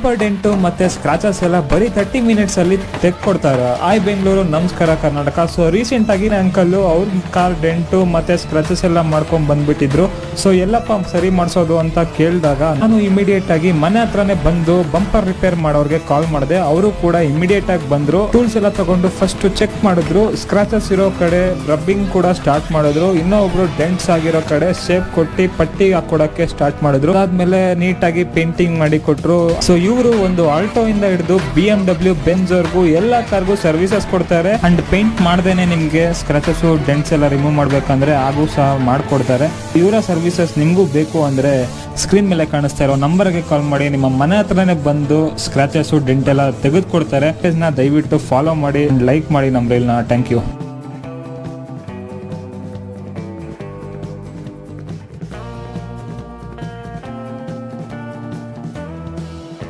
Bumper dent ಮತ್ತೆ scratches ಎಲ್ಲ ಬರೀ 30 ಮಿನಿಟ್ಸ್ ಅಲ್ಲಿ ತೆಗ್ಕೊಡ್ತಾರೆ. ಆಯ್ ಬೆಂಗಳೂರು, ನಮಸ್ಕಾರ ಕರ್ನಾಟಕ. ಸೊ ರೀಸೆಂಟ್ ಆಗಿ ಅಂಕಲ್ ಅವ್ರ ಕಾರ್ ಡೆಂಟು ಮತ್ತೆ ಸ್ಕ್ರಾಚಸ್ ಎಲ್ಲ ಮಾಡ್ಕೊಂಡ್ ಬಂದ್ಬಿಟ್ಟಿದ್ರು. ಸೊ ಎಲ್ಲಪ್ಪ ಸರಿ ಮಾಡಿಸೋದು ಅಂತ ಕೇಳಿದಾಗ ನಾನು ಇಮಿಡಿಯೇಟ್ ಆಗಿ ಮನೆ ಹತ್ರನೇ ಬಂದು ಬಂಪರ್ ರಿಪೇರ್ ಮಾಡೋರ್ಗೆ ಕಾಲ್ ಮಾಡಿದೆ. ಅವರು ಕೂಡ ಇಮಿಡಿಯೇಟ್ ಆಗಿ ಬಂದ್ರು, ಟೂಲ್ಸ್ ಎಲ್ಲ ತಗೊಂಡು ಫಸ್ಟ್ ಚೆಕ್ ಮಾಡಿದ್ರು. ಸ್ಕ್ರಾಚಸ್ ಇರೋ ಕಡೆ ರಬ್ಬಿಂಗ್ ಕೂಡ ಸ್ಟಾರ್ಟ್ ಮಾಡಿದ್ರು. ಇನ್ನೊಬ್ರು ಡೆಂಟ್ಸ್ ಆಗಿರೋ ಕಡೆ ಶೇಪ್ ಕೊಟ್ಟಿ ಪಟ್ಟಿ ಹಾಕೊಡಕ್ಕೆ ಸ್ಟಾರ್ಟ್ ಮಾಡಿದ್ರು. ಅದಾದ್ಮೇಲೆ ನೀಟಾಗಿ ಪೇಂಟಿಂಗ್ ಮಾಡಿ ಕೊಟ್ರು. ಸೊ ಇವರು ಒಂದು ಆಲ್ಟೋ ಇಂದ ಹಿಡಿದು BMW, ಬೆಂಜ್ ವರ್ಗೂ ಎಲ್ಲಾ ಕಾರ್ಗೂ ಸರ್ವಿಸಸ್ ಕೊಡ್ತಾರೆ. ಅಂಡ್ ಪೇಂಟ್ ಮಾಡ್ದೇನೆ ನಿಮ್ಗೆ ಸ್ಕ್ರಾಚಸ್ ಡೆಂಟ್ಸ್ ಎಲ್ಲ ರಿಮೂವ್ ಮಾಡ್ಬೇಕಂದ್ರೆ ಹಾಗೂ ಸಹ ಮಾಡ್ಕೊಡ್ತಾರೆ. ಇವರ ಸರ್ವಿಸಸ್ ನಿಮ್ಗೂ ಬೇಕು ಅಂದ್ರೆ ಸ್ಕ್ರೀನ್ ಮೇಲೆ ಕಾಣಿಸ್ತಾ ಇರೋ ನಂಬರ್ಗೆ ಕಾಲ್ ಮಾಡಿ. ನಿಮ್ಮ ಮನೆ ಹತ್ರನೇ ಬಂದು ಸ್ಕ್ರಾಚಸ್ ಡೆಂಟ್ ಎಲ್ಲ ತೆಗೆದುಕೊಡ್ತಾರೆ. ದಯವಿಟ್ಟು ಫಾಲೋ ಮಾಡಿ, ಲೈಕ್ ಮಾಡಿ ನಮ್ಮ ರೀಲ್ನ. Thank you.